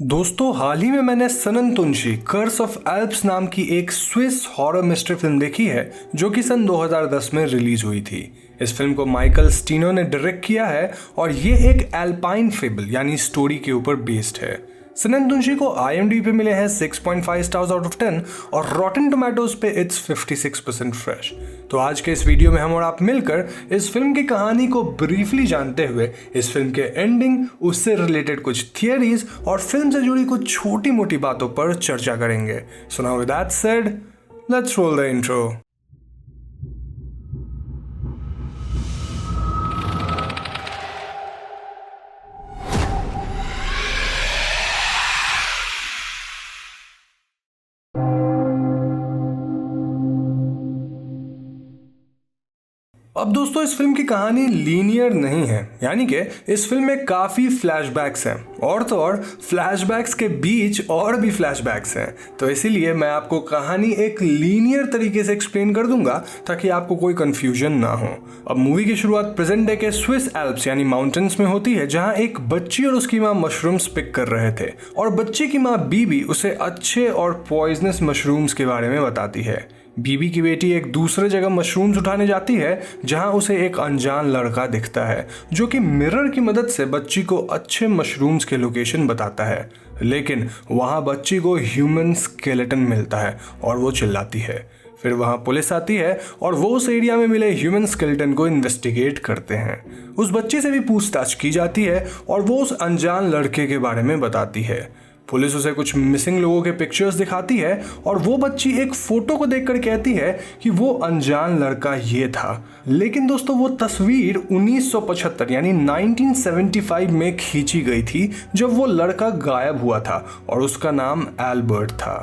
दोस्तों हाल ही में मैंने सनन तुनशी कर्स ऑफ एल्प्स नाम की एक स्विस हॉरर मिस्ट्री फिल्म देखी है जो कि सन 2010 में रिलीज हुई थी। इस फिल्म को माइकल स्टीनो ने डायरेक्ट किया है और ये एक एल्पाइन फेबल यानी स्टोरी के ऊपर बेस्ड है। सनन तुनशी को IMDb पे मिले हैं 6.5 स्टार्स आउट ऑफ 10 और रॉटन टोमेटोज पे इट्स 56% फ्रेश। तो आज के इस वीडियो में हम और आप मिलकर इस फिल्म की कहानी को ब्रीफली जानते हुए इस फिल्म के एंडिंग, उससे रिलेटेड कुछ थियरीज और फिल्म से जुड़ी कुछ छोटी मोटी बातों पर चर्चा करेंगे। So now with that said, let's roll the intro. अब दोस्तों इस फिल्म की कहानी लीनियर नहीं है, यानी कि इस फिल्म में काफ़ी फ्लैशबैक्स हैं और तो और फ्लैशबैक्स के बीच और भी फ्लैशबैक्स हैं। तो इसीलिए मैं आपको कहानी एक लीनियर तरीके से एक्सप्लेन कर दूंगा ताकि आपको कोई कंफ्यूजन ना हो। अब मूवी की शुरुआत प्रेजेंट डे के स्विस एल्प्स यानी माउंटेन्स में होती है, जहां एक बच्ची और उसकी माँ मशरूम्स पिक कर रहे थे और बच्ची की माँ बीबी उसे अच्छे और पॉइजनस मशरूम्स के बारे में बताती है। बीबी की बेटी एक दूसरे जगह मशरूम्स उठाने जाती है जहां उसे एक अनजान लड़का दिखता है जो कि मिरर की मदद से बच्ची को अच्छे मशरूम्स के लोकेशन बताता है, लेकिन वहां बच्ची को ह्यूमन स्केलेटन मिलता है और वो चिल्लाती है। फिर वहां पुलिस आती है और वो उस एरिया में मिले ह्यूमन स्केलेटन को इन्वेस्टिगेट करते हैं। उस बच्ची से भी पूछताछ की जाती है और वो उस अनजान लड़के के बारे में बताती है। पुलिस उसे कुछ मिसिंग लोगों के पिक्चर्स दिखाती है और वो बच्ची एक फोटो को देखकर कहती है कि वो अनजान लड़का ये था। लेकिन दोस्तों वो तस्वीर 1975 यानी 1975 में खींची गई थी जब वो लड़का गायब हुआ था और उसका नाम एल्बर्ट था।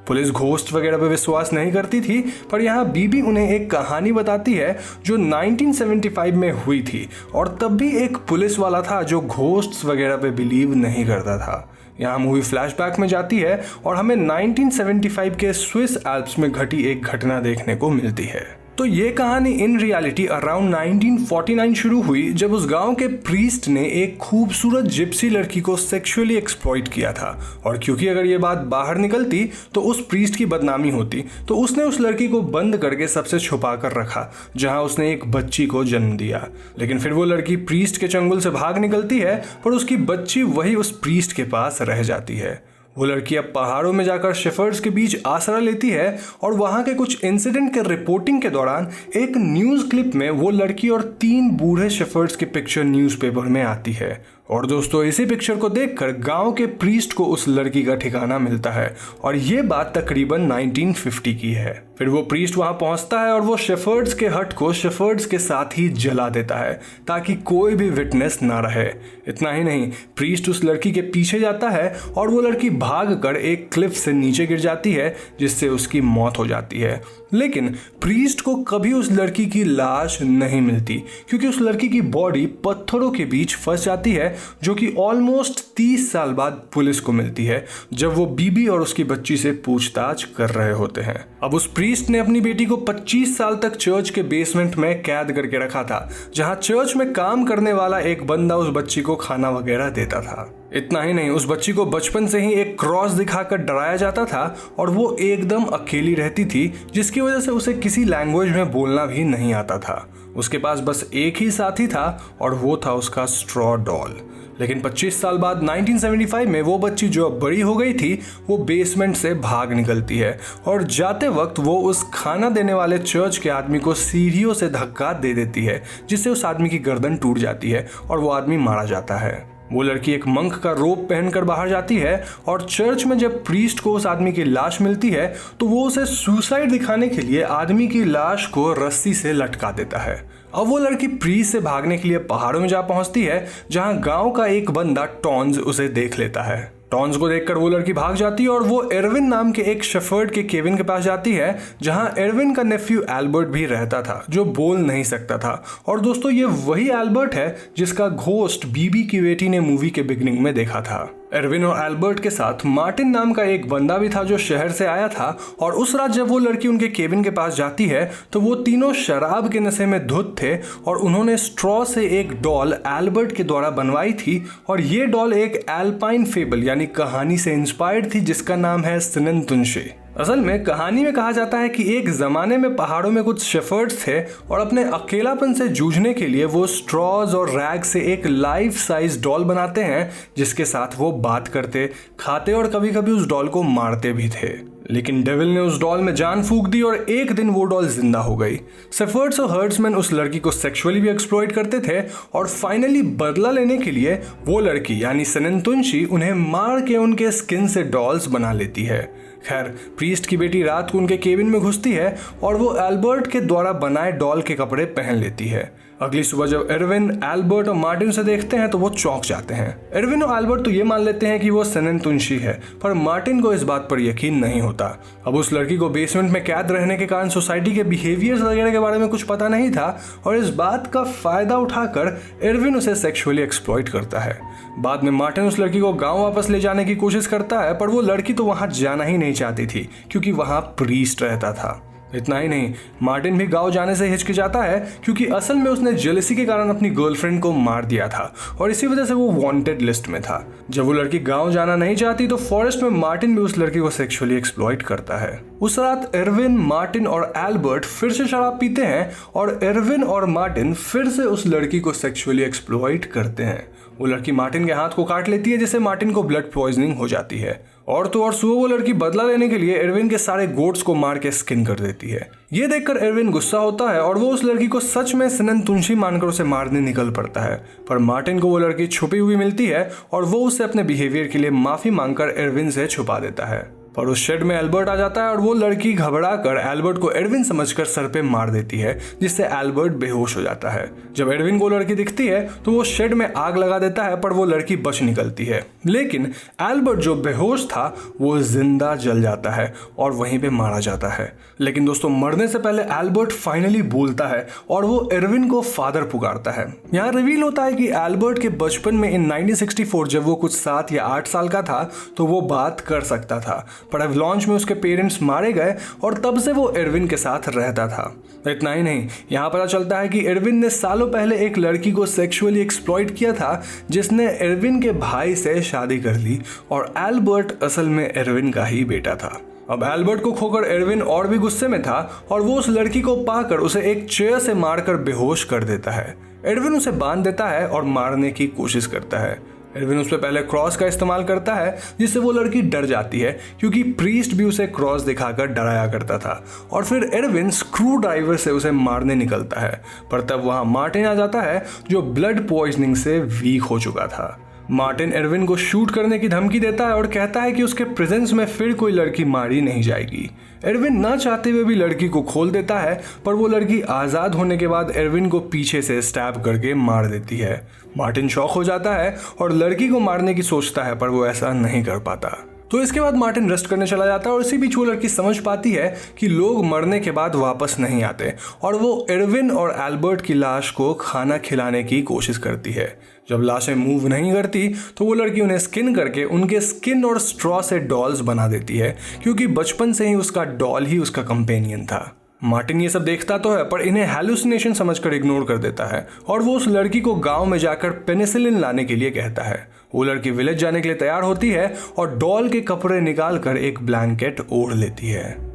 पुलिस घोस्ट वगैरह पे विश्वास नहीं करती थी, पर यहाँ बीबी उन्हें एक कहानी बताती है जो 1975 में हुई थी और तब भी एक पुलिस वाला था जो घोस्ट्स वगैरह पे बिलीव नहीं करता था। यहाँ मूवी फ्लैशबैक में जाती है और हमें 1975 के स्विस एल्प्स में घटी एक घटना देखने को मिलती है। तो ये कहानी इन रियलिटी अराउंड 1949 शुरू हुई जब उस गांव के प्रीस्ट ने एक खूबसूरत जिप्सी लड़की को सेक्सुअली एक्सप्लॉइट किया था और क्योंकि अगर ये बात बाहर निकलती तो उस प्रीस्ट की बदनामी होती, तो उसने उस लड़की को बंद करके सबसे छुपा कर रखा जहां उसने एक बच्ची को जन्म दिया। लेकिन फिर वो लड़की प्रीस्ट के चंगुल से भाग निकलती है पर उसकी बच्ची वही उस प्रीस्ट के पास रह जाती है। वो लड़की अब पहाड़ों में जाकर शेफर्ड्स के बीच आसरा लेती है और वहां के कुछ इंसिडेंट के रिपोर्टिंग के दौरान एक न्यूज़ क्लिप में वो लड़की और 3 बूढ़े शेफर्ड्स की पिक्चर न्यूज़पेपर में आती है। और दोस्तों इसी पिक्चर को देखकर गांव के प्रीस्ट को उस लड़की का ठिकाना मिलता है और ये बात तकरीबन 1950 की है। फिर वो प्रीस्ट वहां पहुंचता है और वो शेफर्ड्स के हट को शेफर्ड्स के साथ ही जला देता है ताकि कोई भी विटनेस ना रहे। इतना ही नहीं, प्रीस्ट उस लड़की के पीछे जाता है और वो लड़की भागकर एक क्लिफ से नीचे गिर जाती है जिससे उसकी मौत हो जाती है। लेकिन प्रीस्ट को कभी उस लड़की की लाश नहीं मिलती क्योंकि उस लड़की की बॉडी पत्थरों के बीच फंस जाती है, जो कि ऑलमोस्ट 30 साल बाद पुलिस को मिलती है जब वो बीबी और उसकी बच्ची से पूछताछ कर रहे होते हैं। अब उस प्रीस्ट ने अपनी बेटी को 25 साल तक चर्च के बेसमेंट में कैद करके रखा था जहां चर्च में काम करने वाला एक बंदा उस बच्ची को खाना वगैरह देता था। इतना ही नहीं, उस बच्ची को बचपन से ही एक क्रॉस दिखाकर डराया जाता था और वो एकदम अकेली रहती थी जिसकी वजह से उसे किसी लैंग्वेज में बोलना भी नहीं आता था। उसके पास बस एक ही साथी था और वो था उसका स्ट्रॉ डॉल। लेकिन 25 साल बाद 1975 में वो बच्ची जो अब बड़ी हो गई थी वो बेसमेंट से भाग निकलती है और जाते वक्त वो उस खाना देने वाले चर्च के आदमी को सीढ़ियों से धक्का दे देती है जिससे उस आदमी की गर्दन टूट जाती है और वो आदमी मारा जाता है। वो लड़की एक मंक का रोप पहनकर बाहर जाती है और चर्च में जब प्रीस्ट को उस आदमी की लाश मिलती है तो वो उसे सुसाइड दिखाने के लिए आदमी की लाश को रस्सी से लटका देता है। अब वो लड़की प्रीस्ट से भागने के लिए पहाड़ों में जा पहुंचती है जहां गांव का एक बंदा टॉन्स उसे देख लेता है। टॉन्स को देखकर वो लड़की भाग जाती है और वो एरविन नाम के एक शेफर्ड के केविन के पास जाती है जहां एरविन का नेफ्यू एल्बर्ट भी रहता था जो बोल नहीं सकता था। और दोस्तों ये वही एल्बर्ट है जिसका घोस्ट बीबी की बेटी ने मूवी के बिगिनिंग में देखा था। एरविन और एल्बर्ट के साथ मार्टिन नाम का एक बंदा भी था जो शहर से आया था। और उस रात जब वो लड़की उनके केबिन के पास जाती है तो वो तीनों शराब के नशे में धुत थे और उन्होंने स्ट्रॉ से एक डॉल एल्बर्ट के द्वारा बनवाई थी। और ये डॉल एक एल्पाइन फेबल यानी कहानी से इंस्पायर्ड थी जिसका नाम है सिननतुनशे। असल में कहानी में कहा जाता है कि एक जमाने में पहाड़ों में कुछ शेफर्ड्स थे और अपने अकेलापन से जूझने के लिए वो स्ट्रॉज और रैग से एक लाइफ साइज डॉल बनाते हैं जिसके साथ वो बात करते, खाते और कभी कभी उस डॉल को मारते भी थे। लेकिन डेविल ने उस डॉल में जान फूंक दी और एक दिन वो डॉल जिंदा हो गई। शेफर्ड्स और हर्ड्समैन उस लड़की को सेक्सुअली भी एक्सप्लॉइट करते थे और फाइनली बदला लेने के लिए वो लड़की यानी सिननतुनशी उन्हें मार के उनके स्किन से डॉल्स बना लेती है। खैर, प्रीस्ट की बेटी रात को उनके केबिन में घुसती है और वो एल्बर्ट के द्वारा बनाए डॉल के कपड़े पहन लेती है। अगली सुबह जब एरविन, एल्बर्ट और मार्टिन से देखते हैं तो वो चौंक जाते हैं। एरविन और एल्बर्ट तो ये मान लेते हैं कि वो सिननतुनशी है, पर मार्टिन को इस बात पर यकीन नहीं होता। अब उस लड़की को बेसमेंट में कैद रहने के कारण सोसाइटी के बिहेवियर्स वगैरह के बारे में कुछ पता नहीं था और इस बात का फायदा उठाकर एरविन उसे सेक्सुअली एक्सप्लॉइट करता है। बाद में मार्टिन उस लड़की को गांव वापस ले जाने की कोशिश करता है, पर वो लड़की तो वहां जाना ही नहीं चाहती थी क्योंकि वहां प्रीस्ट रहता था। इतना ही नहीं, मार्टिन भी गांव जाने से हिचकिचाता है क्योंकि असल में उसने जेलसी के कारण अपनी गर्लफ्रेंड को मार दिया था और इसी वजह से वो वांटेड लिस्ट में था। जब वो लड़की गांव जाना नहीं चाहती तो फॉरेस्ट में मार्टिन भी उस लड़की को सेक्सुअली एक्सप्लॉइट करता है। उस रात एरविन, मार्टिन और एल्बर्ट फिर से शराब पीते हैं और एरविन और मार्टिन फिर से उस लड़की को सेक्सुअली एक्सप्लॉइट करते हैं। वो लड़की मार्टिन के हाथ को काट लेती है जिससे मार्टिन को ब्लड पॉइजनिंग हो जाती है। और तो और सुबह वो लड़की बदला लेने के लिए एरविन के सारे गोट्स को मार के स्किन कर देती है। ये देखकर एरविन गुस्सा होता है और वो उस लड़की को सच में सिननतुनशी मानकर उसे मारने निकल पड़ता है, पर मार्टिन को वो लड़की छुपी हुई मिलती है और वो उसे अपने बिहेवियर के लिए माफी मांगकर एरविन से छुपा देता है। पर उस शेड में एल्बर्ट आ जाता है और वो लड़की घबराकर एल्बर्ट को एरविन समझकर सर पे मार देती है जिससे एल्बर्ट बेहोश हो जाता है। जब एरविन को लड़की दिखती है तो वो शेड में आग लगा देता है, पर वो लड़की बच निकलती है। लेकिन एल्बर्ट जो बेहोश था वो जिंदा जल जाता है और वहीं पे मारा जाता है। लेकिन दोस्तों, मरने से पहले एल्बर्ट फाइनली बोलता है और वो एरविन को फादर पुकारता है। यहाँ रिवील होता है कि एल्बर्ट के बचपन में इन 1964 जब वो कुछ 7 या 8 साल का था तो वो बात कर सकता था, पर अब लॉन्च में उसके पेरेंट्स मारे गए और तब से वो एरविन के साथ रहता था। इतना ही नहीं, यहाँ पता चलता है कि एरविन ने सालों पहले एक लड़की को सेक्सुअली एक्सप्लॉइट किया था जिसने एरविन के भाई से शादी कर ली और एल्बर्ट असल में एरविन का ही बेटा था। अब एल्बर्ट को खोकर एरविन और भी गुस्से में था और वो उस लड़की को पाकर उसे एक चेयर से मारकर बेहोश कर देता है। एरविन उसे बांध देता है और मारने की कोशिश करता है। एरविन उस पर पहले क्रॉस का इस्तेमाल करता है जिससे वो लड़की डर जाती है क्योंकि प्रीस्ट भी उसे क्रॉस दिखाकर डराया करता था। और फिर एरविन स्क्रू ड्राइवर से उसे मारने निकलता है, पर तब वहां मार्टिन आ जाता है जो ब्लड पॉइजनिंग से वीक हो चुका था। मार्टिन एरविन को शूट करने की धमकी देता है और कहता है कि उसके प्रेजेंस में फिर कोई लड़की मारी नहीं जाएगी। एरविन ना चाहते हुए भी लड़की को खोल देता है, पर वो लड़की आज़ाद होने के बाद एरविन को पीछे से स्टैब करके मार देती है। मार्टिन शॉक हो जाता है और लड़की को मारने की सोचता है, पर वो ऐसा नहीं कर पाता। तो इसके बाद मार्टिन रेस्ट करने चला जाता है और इसी बीच वो लड़की समझ पाती है कि लोग मरने के बाद वापस नहीं आते और वो एरविन और एल्बर्ट की लाश को खाना खिलाने की कोशिश करती है। जब लाशें मूव नहीं करती तो वो लड़की उन्हें स्किन करके उनके स्किन और स्ट्रॉ से डॉल्स बना देती है क्योंकि बचपन से ही उसका डॉल ही उसका कंपेनियन था। मार्टिन ये सब देखता तो है पर इन्हें हैलुसिनेशन समझकर इग्नोर कर देता है और वो उस लड़की को गांव में जाकर पेनिसिलिन लाने के लिए कहता है। वो लड़की विलेज जाने के लिए तैयार होती है और डॉल के कपड़े निकालकर एक ब्लैंकेट ओढ़ लेती है।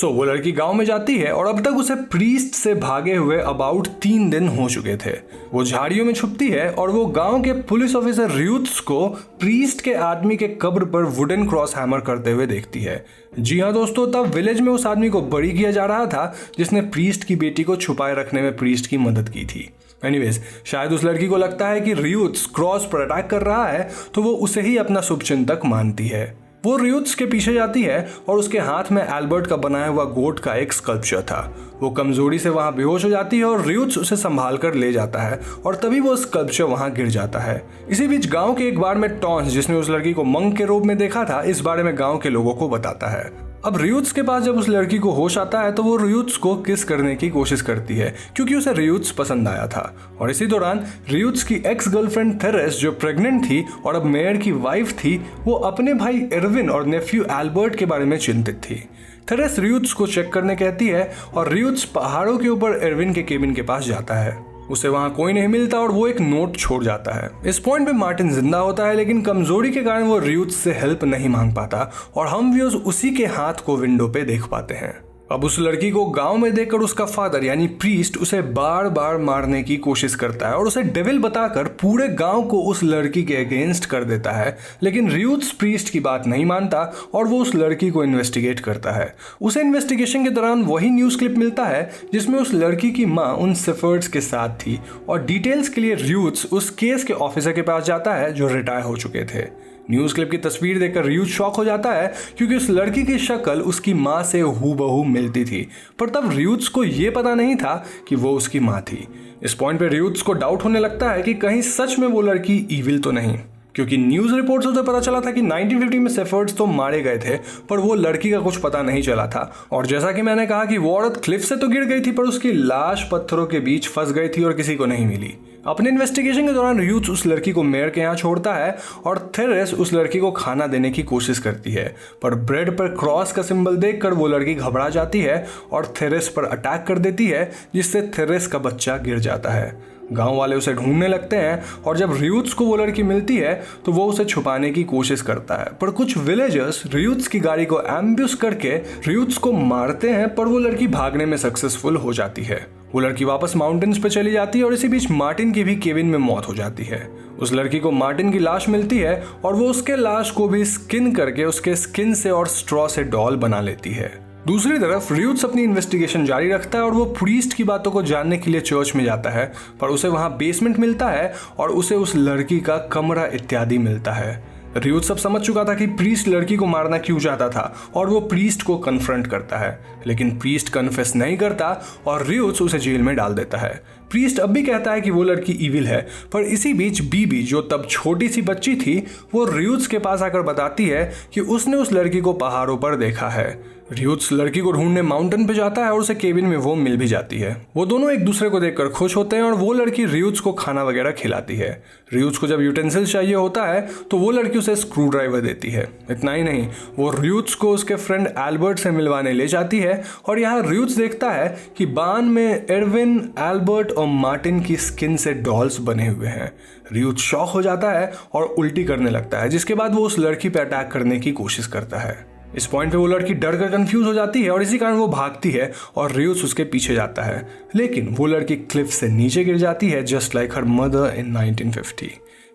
वो लड़की गांव में जाती है और अब तक उसे प्रीस्ट से भागे हुए अबाउट 3 दिन हो चुके थे। वो झाड़ियों में छुपती है और वो गांव के पुलिस ऑफिसर रियूथ्स को प्रीस्ट के आदमी के कब्र पर वुडन क्रॉस हैमर करते हुए देखती है। जी हाँ दोस्तों, तब विलेज में उस आदमी को बरी किया जा रहा था जिसने प्रीस्ट की बेटी को छुपाए रखने में प्रीस्ट की मदद की थी। एनीवेज, शायद उस लड़की को लगता है कि रियूथ्स क्रॉस पर अटैक कर रहा है तो वो उसे ही अपना शुभचिंतक मानती है। वो रियूथ्स के पीछे जाती है और उसके हाथ में एल्बर्ट का बनाया हुआ गोट का एक स्कल्पचर था। वो कमजोरी से वहाँ बेहोश हो जाती है और रियूट्स उसे संभाल कर ले जाता है और तभी वो स्कल्पचर वहाँ गिर जाता है। इसी बीच गांव के एक बार में टॉन्स, जिसने उस लड़की को मंक के रूप में देखा था, इस बारे में गांव के लोगों को बताता है। अब रियूट्स के पास जब उस लड़की को होश आता है तो वो रियूट्स को किस करने की कोशिश करती है क्योंकि उसे रियूट्स पसंद आया था। और इसी दौरान रियूट्स की एक्स गर्लफ्रेंड थेरेस, जो प्रेग्नेंट थी और अब मेयर की वाइफ थी, वो अपने भाई एरविन और नेफ्यू एल्बर्ट के बारे में चिंतित थी। थेरेस रियूट्स को चेक करने कहती है और रियूट्स पहाड़ों के ऊपर एरविन के केबिन के पास जाता है। उसे वहां कोई नहीं मिलता और वो एक नोट छोड़ जाता है। इस पॉइंट पे मार्टिन जिंदा होता है, लेकिन कमजोरी के कारण वो रियूट्स से हेल्प नहीं मांग पाता और हम व्यूअर्स उसी के हाथ को विंडो पे देख पाते हैं। अब उस लड़की को गांव में देखकर उसका फादर यानी प्रीस्ट उसे बार बार मारने की कोशिश करता है और उसे डेविल बताकर पूरे गांव को उस लड़की के अगेंस्ट कर देता है, लेकिन रियूट्स प्रीस्ट की बात नहीं मानता और वो उस लड़की को इन्वेस्टिगेट करता है। उसे इन्वेस्टिगेशन के दौरान वही न्यूज़ क्लिप मिलता है जिसमें उस लड़की की माँ उन सिफर्ड्स के साथ थी और डिटेल्स के लिए रियूट्स उस केस के ऑफिसर के पास जाता है जो रिटायर हो चुके थे। न्यूज़ क्लिप की तस्वीर देखकर रियूट्स शॉक हो जाता है क्योंकि उस लड़की की शक्ल उसकी माँ से हूबहू मिलती थी, पर तब रियूट्स को ये पता नहीं था कि वो उसकी माँ थी। इस पॉइंट पे रियूट्स को डाउट होने लगता है कि कहीं सच में वो लड़की ईविल तो नहीं, क्योंकि न्यूज़ रिपोर्ट से उसे पता चला था कि 1950 में सेफर्ड्स तो मारे गए थे पर वो लड़की का कुछ पता नहीं चला था। और जैसा कि मैंने कहा कि वो औरत क्लिफ से तो गिर गई थी पर उसकी लाश पत्थरों के बीच फंस गई थी और किसी को नहीं मिली। अपने इन्वेस्टिगेशन के दौरान रियूट्स उस लड़की को मेयर के यहाँ छोड़ता है और थेरेस उस लड़की को खाना देने की कोशिश करती है, पर ब्रेड पर क्रॉस का सिंबल देखकर वो लड़की घबरा जाती है और थेरेस पर अटैक कर देती है, जिससे थेरेस का बच्चा गिर जाता है। गांव वाले उसे ढूंढने लगते हैं और जब रियूट्स को वो लड़की मिलती है तो वो उसे छुपाने की कोशिश करता है, पर कुछ विलेजर्स रियूट्स की गाड़ी को एम्ब्यूस करके रियूट्स को मारते हैं, पर वो लड़की भागने में सक्सेसफुल हो जाती है। वो लड़की वापस माउंटेन्स पे चली जाती है और इसी बीच मार्टिन की भी केबिन में मौत हो जाती है। उस लड़की को मार्टिन की लाश मिलती है और वो उसके लाश को भी स्किन करके उसके स्किन से और स्ट्रॉ से डॉल बना लेती है। दूसरी तरफ रियूट्स अपनी इन्वेस्टिगेशन जारी रखता है और वो प्रीस्ट की बातों को जानने के लिए चर्च में जाता है, पर उसे वहां बेसमेंट मिलता है और उसे उस लड़की का कमरा इत्यादि मिलता है। रियूट्स सब समझ चुका था कि प्रीस्ट लड़की को मारना क्यों चाहता था और वो प्रीस्ट को कन्फ्रंट करता है, लेकिन प्रीस्ट कन्फेस नहीं करता और रियूट्स उसे जेल में डाल देता है। प्रीस्ट अब भी कहता है कि वो लड़की इविल है, पर इसी बीच बीबी, जो तब छोटी सी बच्ची थी, वो रियूट्स के पास आकर बताती है कि उसने उस लड़की को पहाड़ों पर देखा है। रियूट्स लड़की को ढूंढने माउंटेन पे जाता है और उसे केबिन में वो मिल भी जाती है। वो दोनों एक दूसरे को देखकर खुश होते हैं और वो लड़की रियूट्स को खाना वगैरह खिलाती है। रियूट्स को जब यूटेंसिल्स चाहिए होता है तो वो लड़की उसे स्क्रू ड्राइवर देती है। इतना ही नहीं, वो रियूट्स को उसके फ्रेंड एल्बर्ट से मिलवाने ले जाती है और यहाँ रियूट्स देखता है कि बान में एरविन, एल्बर्ट और मार्टिन की स्किन से डॉल्स बने हुए हैं। रियूट्स शॉक हो जाता है और उल्टी करने लगता है, जिसके बाद वो उस लड़की पर अटैक करने की कोशिश करता है। इस पॉइंट पे वो लड़की डर कर कंफ्यूज हो जाती है और इसी कारण वो भागती है और रियूट्स उसके पीछे जाता है, लेकिन वो लड़की क्लिफ से नीचे गिर जाती है just like her mother in 1950।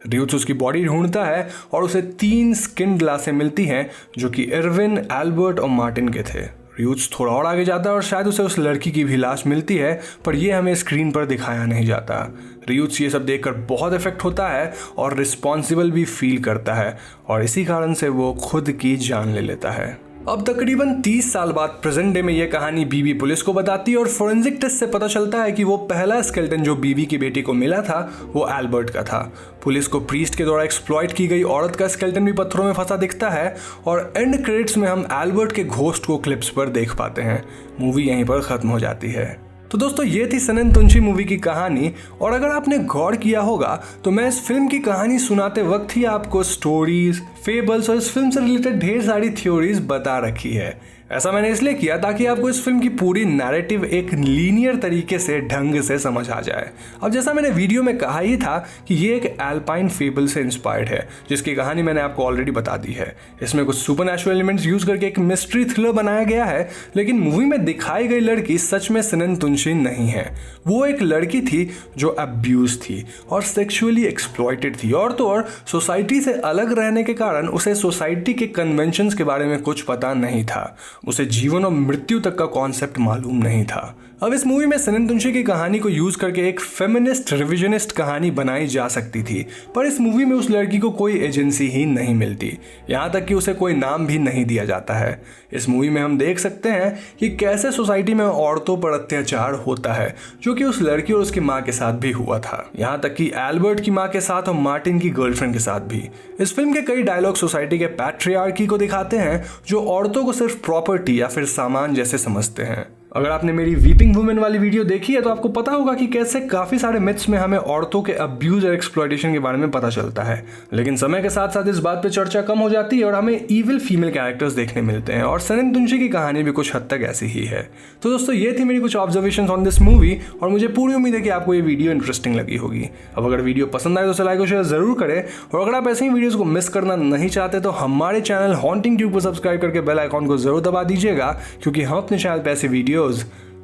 रियूट्स उसकी बॉडी ढूंढता है और उसे 3 स्किन ग्लासें मिलती हैं जो कि एरविन, एल्बर्ट और मार्टिन के थे। रियूट्स थोड़ा और आगे जाता है और शायद उसे उस लड़की की भी लाश मिलती है, पर यह हमें स्क्रीन पर दिखाया नहीं जाता। रियूट्स ये सब देखकर बहुत इफेक्ट होता है और रिस्पॉन्सिबल भी फील करता है और इसी कारण से वो खुद की जान ले लेता है। अब तकरीबन 30 साल बाद प्रेजेंट डे में यह कहानी बीबी पुलिस को बताती है और फोरेंसिक टेस्ट से पता चलता है कि वो पहला स्केलेटन जो बीबी की बेटी को मिला था वो एल्बर्ट का था। पुलिस को प्रीस्ट के द्वारा एक्सप्लॉइट की गई औरत का स्केलेटन भी पत्थरों में फंसा दिखता है और एंड क्रेडिट्स में हम एल्बर्ट के घोस्ट को क्लिप्स पर देख पाते हैं। मूवी यहीं पर खत्म हो जाती है। तो दोस्तों ये थी सनन तुंची मूवी की कहानी, और अगर आपने गौर किया होगा तो मैं इस फिल्म की कहानी सुनाते वक्त ही आपको स्टोरीज, फेबल्स और इस फिल्म से रिलेटेड ढेर सारी थ्योरीज बता रखी है। ऐसा मैंने इसलिए किया ताकि आपको इस फिल्म की पूरी नैरेटिव एक लीनियर तरीके से ढंग से समझ आ जाए। अब जैसा मैंने वीडियो में कहा ही था कि ये एक एल्पाइन फेबल से इंस्पायर्ड है, जिसकी कहानी मैंने आपको ऑलरेडी बता दी है। इसमें कुछ सुपरनैचुरल एलिमेंट्स यूज करके एक मिस्ट्री थ्रिलर बनाया गया है, लेकिन मूवी में दिखाई गई लड़की सच में सनन तुंची नहीं है। वो एक लड़की थी जो अब्यूज थी और सेक्सुअली एक्सप्लॉइटेड थी, और तो और सोसाइटी से अलग रहने के कारण उसे सोसाइटी के कन्वेंशंस के बारे में कुछ पता नहीं था। उसे जीवन और मृत्यु तक का कॉन्सेप्ट मालूम नहीं था। अब इस मूवी में सनन तुंशी की कहानी को यूज करके एक फेमिनिस्ट रिविजनिस्ट कहानी बनाई जा सकती थी, पर इस मूवी में उस लड़की को कोई एजेंसी ही नहीं मिलती, यहाँ तक कि उसे कोई नाम भी नहीं दिया जाता है। इस मूवी में हम देख सकते हैं कि कैसे सोसाइटी में औरतों पर अत्याचार होता है, जो कि उस लड़की और उसकी माँ के साथ भी हुआ था, यहाँ तक कि एल्बर्ट की माँ के साथ और मार्टिन की गर्लफ्रेंड के साथ भी। इस फिल्म के कई डायलॉग सोसाइटी के पैट्रियार्की को दिखाते हैं, जो औरतों को सिर्फ प्रॉपर्टी या फिर सामान जैसे समझते हैं। अगर आपने मेरी वीपिंग वुमेन वाली वीडियो देखी है तो आपको पता होगा कि कैसे काफ़ी सारे मिथ्स में हमें औरतों के अब्यूज और एक्सप्लॉयटेशन के बारे में पता चलता है, लेकिन समय के साथ साथ इस बात पे चर्चा कम हो जाती है और हमें ईविल फीमेल कैरेक्टर्स देखने मिलते हैं, और सनन तुंशी की कहानी भी कुछ हद तक ऐसी ही है। तो दोस्तों, ये थी मेरी कुछ ऑब्जर्वेशंस ऑन दिस मूवी, और मुझे पूरी उम्मीद है कि आपको ये वीडियो इंटरेस्टिंग लगी होगी। अब अगर वीडियो पसंद आए तो उसे लाइक और शेयर जरूर करें, और अगर आप ऐसे ही वीडियोज़ को मिस करना नहीं चाहते तो हमारे चैनल हॉन्टिंग ट्यूब को सब्सक्राइब करके बेल आइकॉन को जरूर दबा दीजिएगा, क्योंकि हम अपने चैनल पर ऐसे वीडियोज़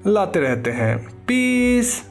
लाते रहते हैं। पीस।